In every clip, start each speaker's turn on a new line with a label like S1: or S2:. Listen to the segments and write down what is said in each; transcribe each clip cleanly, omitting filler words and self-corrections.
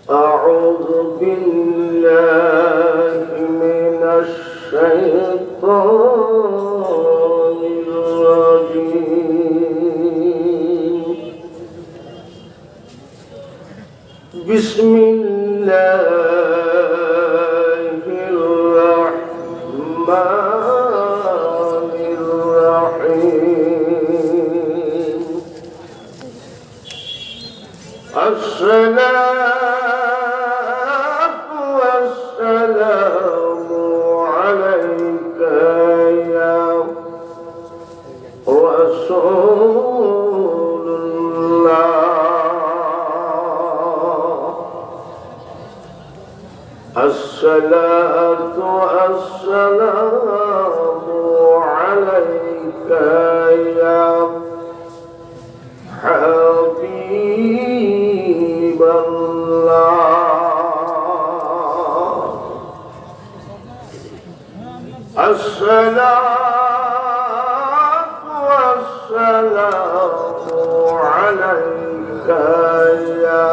S1: أعوذ بالله من الشيطان الرجيم. بسم الله الرحمن الرحيم. الصلاة والسلام عليك يا رسول الله. الصلاة والسلام عليك يا حبيب الله. الصلاة والسلام عليك يا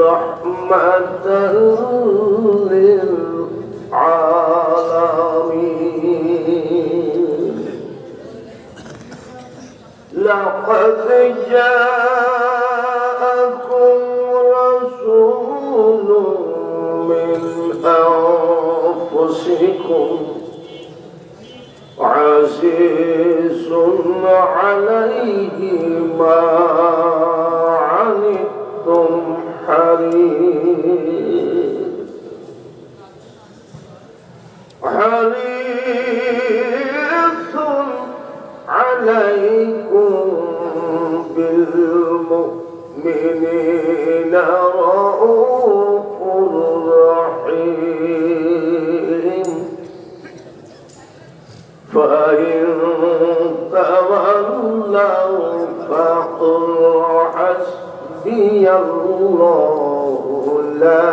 S1: رحمة للعالمين. لقد جاءكم رسول من أنفسكم عزيز عليه ما عنتم حريص عليكم بالمؤمنين رؤوف رحيم. فإن تولوا فقل حسبي الله لا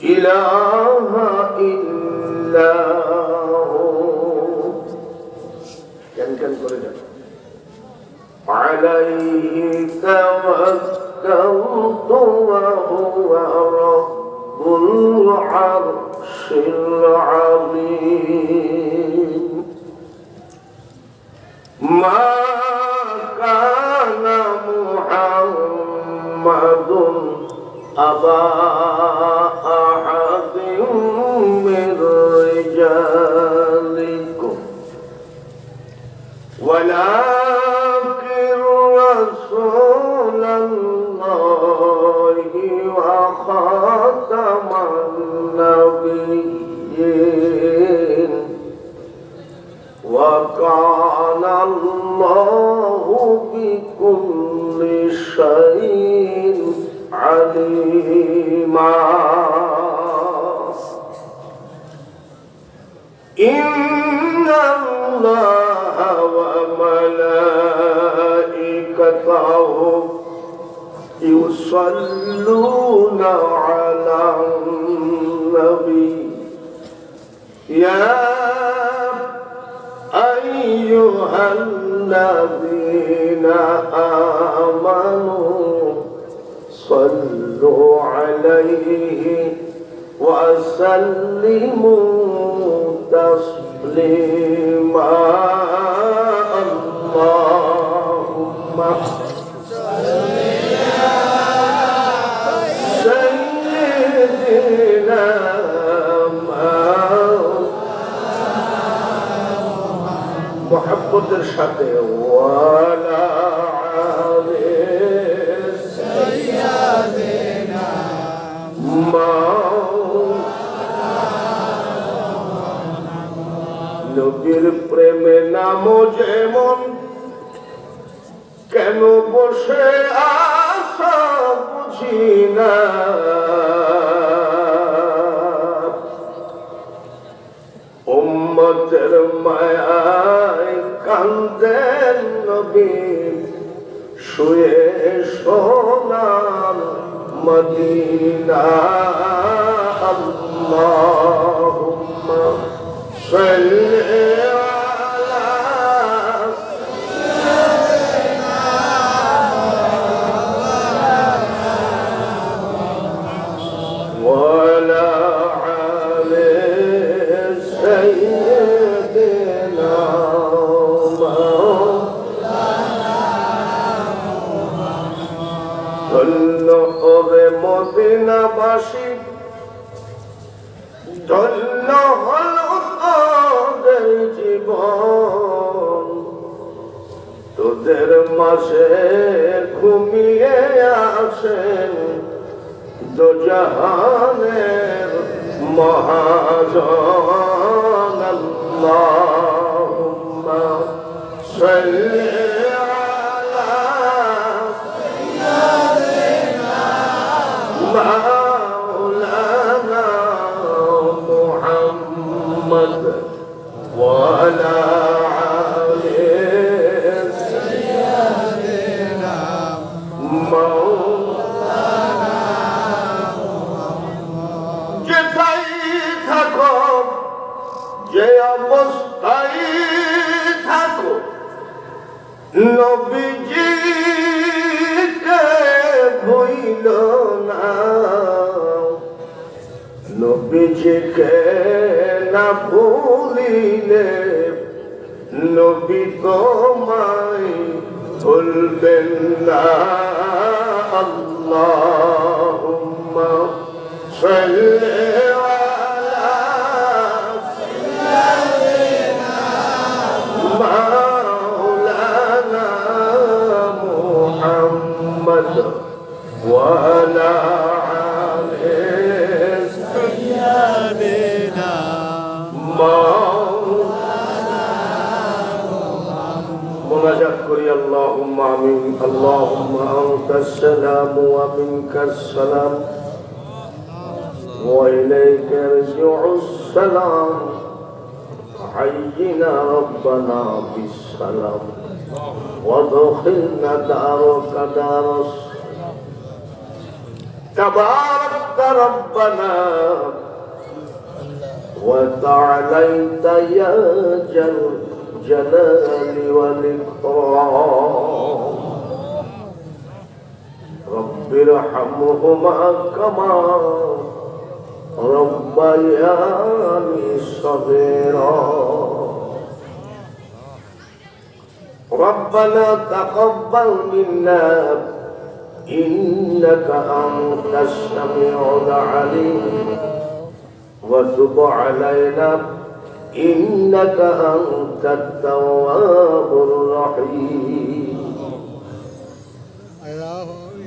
S1: إله إلا هو. عليه توكلت وهو رب العرش العظيم. ما كان محمد أبا أحد من رجالكم ولكن رسول الله وخاتم النبيين. وكان الله بكل شيء عليما. إن الله وملائكته يصلون على النبي. يا أيها الذين آمنوا صلوا عليه وسلموا تسليما. اللهم صل على سيدنا محمد সাথে ওয়ালা আলি সাইয়্যিদিনা নবীর প্রেমে নামো যেমন কেন বসে আছো বুঝি না। উম্মতের মায়ায় কান্দেন নবী শুয়ে সোনার মদিনা। আল্লাহুম্মা সাল্লি وعلى آل سيدنا ধন্য মদিনাবাসী, ধন্য হল তোদের জীবন, তোদের মাঝে ঘুমিয়ে আছেন দোজাহানের মহাজন। আল্লাহুম্মা সাল্লি مولانا محمد وعلى آل سيدنا مولانا যেথায় থাকো, যে অবস্থায় থাকো, নবীজিকে ভুইল না, নবীজিকে না ভুলিলে নবী তোমায় ভুলবেন না। আল্লাহুম্মা সাল্লি আলা সাইয়্যিদিনা মাওলানা মুহাম্মদ وعلى آل سيدنا مولانا مناجات করি اللهم آمين اللهم أنت السلام ومنك السلام وإليك يرجع السلام حينا ربنا بالسلام وادخلنا دارك دار تبارك ربنا وتعاليت يا الجلال والإكرام رب ارحمهما كما ربياني صغيرا ربنا تقبل منا إنك أنت السميع العليم وتب علينا إنك أنت التواب الرحيم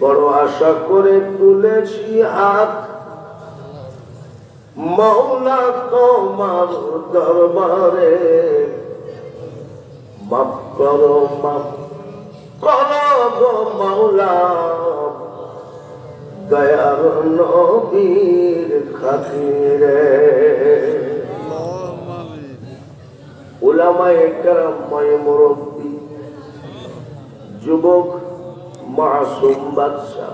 S1: বড় আশা করে তুলেছি হাত মাওলা তোমার দরবারে মাফ করো মাফ করো মাওলা দয়ার নবীর খাতিরে উলামায়ে কেরাম মায়ে মুরব্বী যুবক মাসুম বাদশা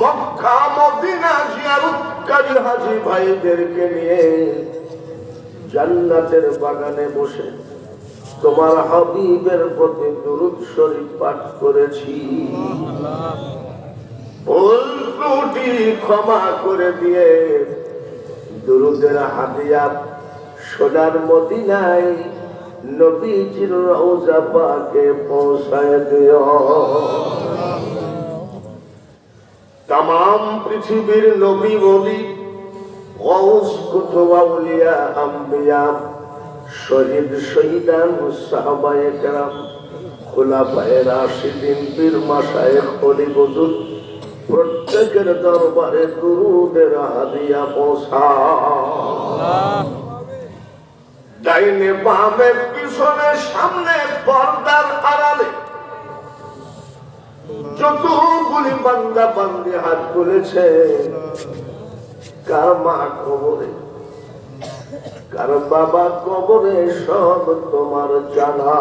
S1: মক্কা মদিনা জিয়ারতকারী হাজী ভাইদেরকে নিয়ে জান্নাতের বাগানে বসে তোমার হাবিবের প্রতি দুরূদ শরীফ পাঠ করেছি। ভুল ত্রুটি ক্ষমা করে দিয়ে দুরূদের হাদিয়া সোনার মদিনায় নবীজির রওজা পাকে পৌঁছায় দিও। তামাম পৃথিবীর নবী বলি গৌস কুতুব আউলিয়া আম্বিয়া শহীদ শহীদান সাহাবায়ে কেরাম খুলাফায়ে রাশিদিন পীর মাশায়েখ ওলি বুজুর্গ প্রত্যেকের দরবারে দুরূদের হাদিয়া পৌঁছাও। ডাইনে বামে পিছনে সামনে পর্দার আড়ালে যতগুলি বান্দা বান্দি হাত তুলেছে, কার মা কবরে কার বাবা কবরে সব তোমার জানা।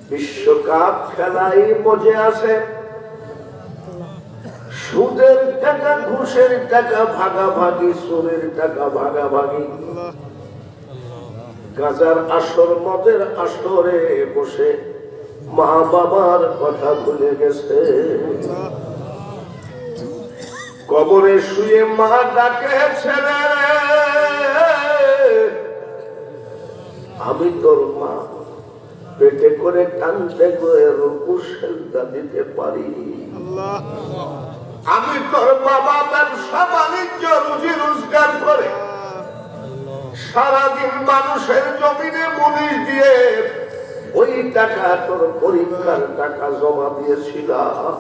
S1: বিশ্বকাপ খেলাই মজে আছে, সুদের টাকা ঘুষের টাকা ভাগাভাগি, সুরের টাকা ভাগাভাগি, গাজার আসর মদের আসরে বসে মা বাবার কথা ভুলে গেছে। কবরে শুয়ে মা ডাকে ছেলে, আমি তোর মা, পেটে করে টানতে গিয়ে রুকু সেজদা দিতে পারি। আমি তোর বাবা ব্যবসা বাণিজ্য রুজি রোজগার করে সারাদিন মানুষের জমিনে মুনিশ দিয়ে ওই টাকা তোর পরীক্ষার টাকা জমা দিয়েছিলাম।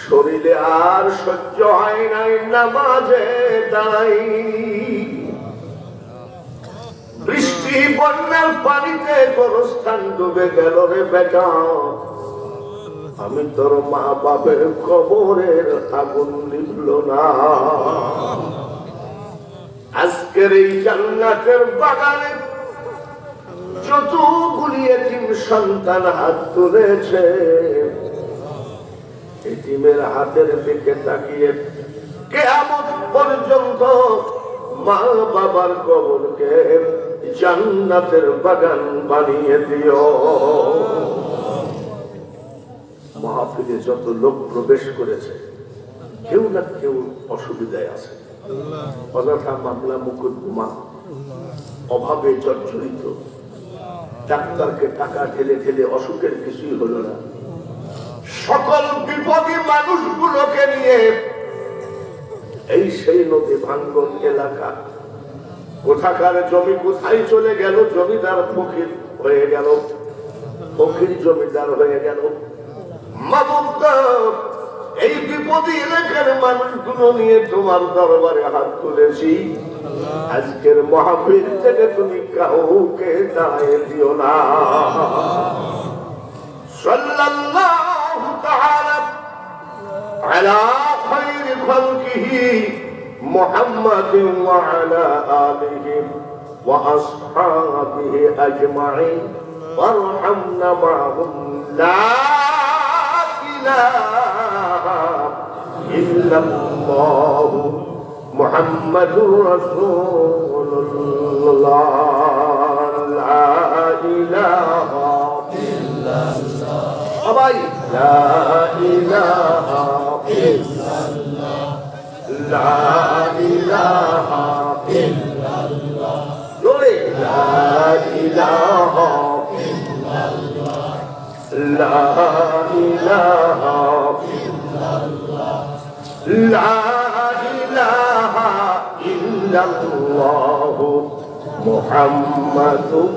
S1: শরীরে আর সহ্য হয় নাই, নামাজে দাঁড়াই, বৃষ্টি বন্যার পানিতে গোরস্থান ডুবে গেল রে বেটা। আমি তোর মা বাপের কবরের আগুন নিভল না। আজকের এই জান্নাতের বাগানে যতগুলি এতিম সন্তান হাত তুলেছে, এতিমের হাতের দিকে তাকিয়ে কিয়ামত পর্যন্ত মা বাবার কবরকে জান্নাতের বাগান বানিয়ে দিও। মাহফিলে যত লোক প্রবেশ করেছে, কেউ না কেউ অসুবিধায় আছে, অযথা মামলা মুকদ্দমা, অভাবে জর্জরিত, ডাক্তারকে টাকা ঢেলে ঢেলে অসুখের কিছুই হলো না। সকল বিপদী মানুষগুলোকে নিয়ে এই সেই নদী ভাঙ্গন এলাকা, কোথাকার জমি কোথায় চলে গেল, জমিদার ফকির হয়ে গেল, ফকির জমিদার হয়ে গেল। এই বিপদী এলাকার মানুষগুলো নিয়ে তোমার দরবারে হাত তুলেছি। আজকের মাহফিল থেকে তুমি কাউকে দাঁড়িয়ে দিও না। সাল্লাল্লাহু তাআলা আলা খায়রি খালকিহি মুহাম্মাদিন ওয়া আলা আলিহি ওয়া আসহাবিহি আজমাইন ওয়ারহামনা মা'হুম লা ইলাহা ইল্লাল্লাহু মুহাম্মাদুর রাসূলুল্লাহ। লা ইলাহা ইল্লাল্লাহ, সবাই লা ইলাহা ইল্লাল্লাহ, লা ইলাহা ইল্লাল্লাহ, জোরে লা ইলাহা ইল্লাল্লাহ, লা ইলাহা ইল্লাল্লাহ, লা ইলাহা ইল্লাল্লাহ মুহাম্মাদুর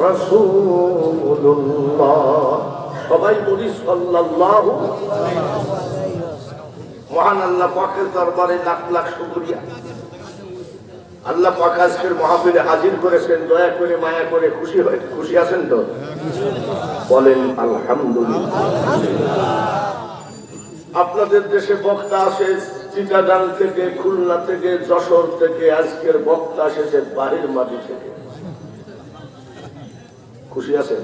S1: রাসূলুল্লাহ। সবাই বলি সাল্লাল্লাহু। মহান আল্লাহ পাকের দরবারে লাখ লাখ শুকরিয়া। আল্লাহ পাক আজকের মাহফিলে হাজির করেছেন, দয়া করে মায়া করে খুশি হয়ে খুশি আছেন তো বলেন আলহামদুলিল্লাহ। আপনাদের দেশে বক্তা আসে চিটাগাং থেকে, খুলনা থেকে, যশোর থেকে, আজকের বক্তা এসেছে বাড়ির মাটি থেকে। খুশি আছেন?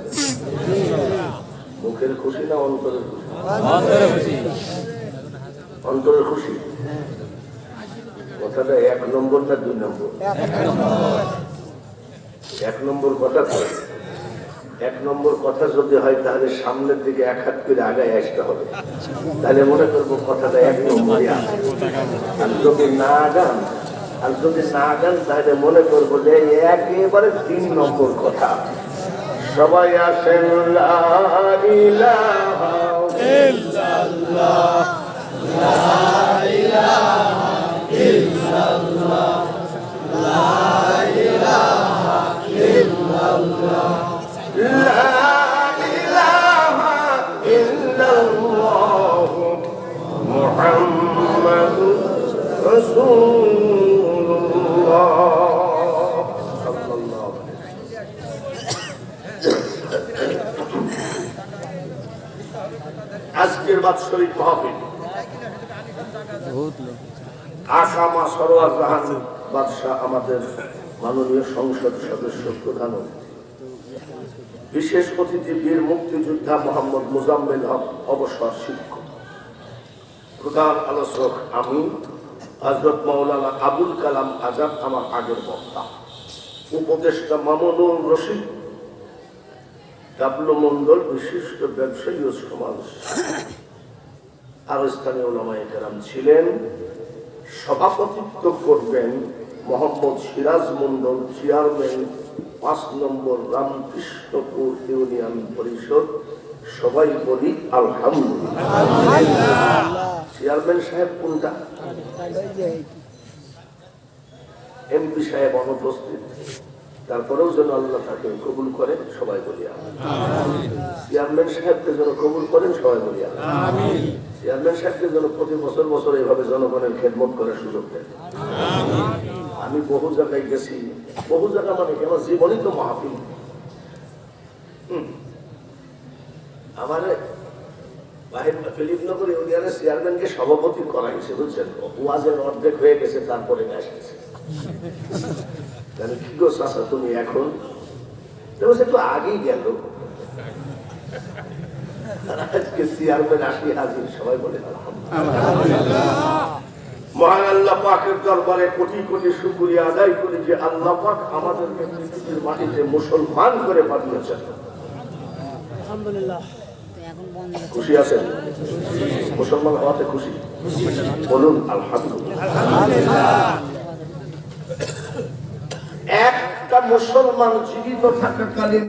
S1: মুখের খুশি না অন্তরের খুশি? অন্তরের খুশি। কথাটা 1 নম্বর না 2 নম্বর? 1 নম্বর কথা। 1 নম্বর কথা যদি হয় তাহলে সামনের দিকে 1 হাত করে আগায় আসতে হবে, তাহলে মনে করবো কথাটা 1 নম্বরই আছে। আর যদি না গান তাহলে মনে করবো যে একেবারে 3 নম্বর কথা। সবাই আসেন লা ইলাহা ইল্লাল্লাহ, লা ইলাহা ইল্লাল্লাহ, লা ইলাহা ইল্লাল্লাহ, লা ইলাহা ইল্লাল্লাহ মুহাম্মাদুর রাসূলুল্লাহ। আজকের বাৎসরিক মাহফিল আসামা সরওয়ার জাহান বাদশাহ, আমাদের মাননীয় সংসদ সদস্য, প্রধান বিশেষ অতিথি বীর মুক্তিযোদ্ধা মোহাম্মদ মুজাম্মেল হক অবসর শিক্ষক, প্রধান আলোচক আমি হযরত মাওলানা আবুল কালাম আজাদ, আমার আগের বক্তা, উপদেষ্টা মামুনুর রশিদ, ডাবলু মন্ডল, বিশিষ্ট ব্যবসায়ী ও সমাজ, আরো স্থানীয় ওলামায়ে কেরাম ছিলেন। সভাপতিত্ব করবেন মোহাম্মদ সিরাজ মন্ডল, চেয়ারম্যান 5 নম্বর রামকৃষ্ণপুর ইউনিয়ন পরিষদ। সবাই বলি আলহামদুলিল্লাহ। চেয়ারম্যান সাহেব কোনটা? এমপি সাহেব অনুপস্থিত, তারপরেও যেন আল্লাহ তাকে কবুল করেন, সবাই বলি আমিন। চেয়ারম্যান সাহেবকে যেন কবুল করেন, সবাই বলি আমিন। চেয়ারম্যান সাহেবকে যেন প্রতি বছর বছর এইভাবে জনগণের খেদমত করার সুযোগ দেন। আমি বহু জায়গায় গেছি, বহু জায়গা মানে কি আমার জীবনই তো মাহফিল। আমার ফিলিপনগর ইউনিয়নের চেয়ারম্যানকে সভাপতি করা হয়েছে, বুঝছেন? ওয়াজের অর্ধেক হয়ে গেছে, তারপরে আসতেছে কি গো চাচা তুমি এখন একটু আগেই গেল, আজকে চেয়ারম্যান আসি হাজির, সবাই বলে আলহামদুলিল্লাহ। মহান আল্লাহ পাকের দরবারে কোটি কোটি শুকরিয়া আদায় করি যে আল্লাহ পাক আমাদেরকে পৃথিবীর মাটিতে মুসলমান করে পাঠিয়েছেন। আলহামদুলিল্লাহ। খুশি আছেন? মুসলমান হওয়াতে খুশি? বলুন আলহামদুলিল্লাহ। একটা মুসলমান জীবিত থাকাকালীন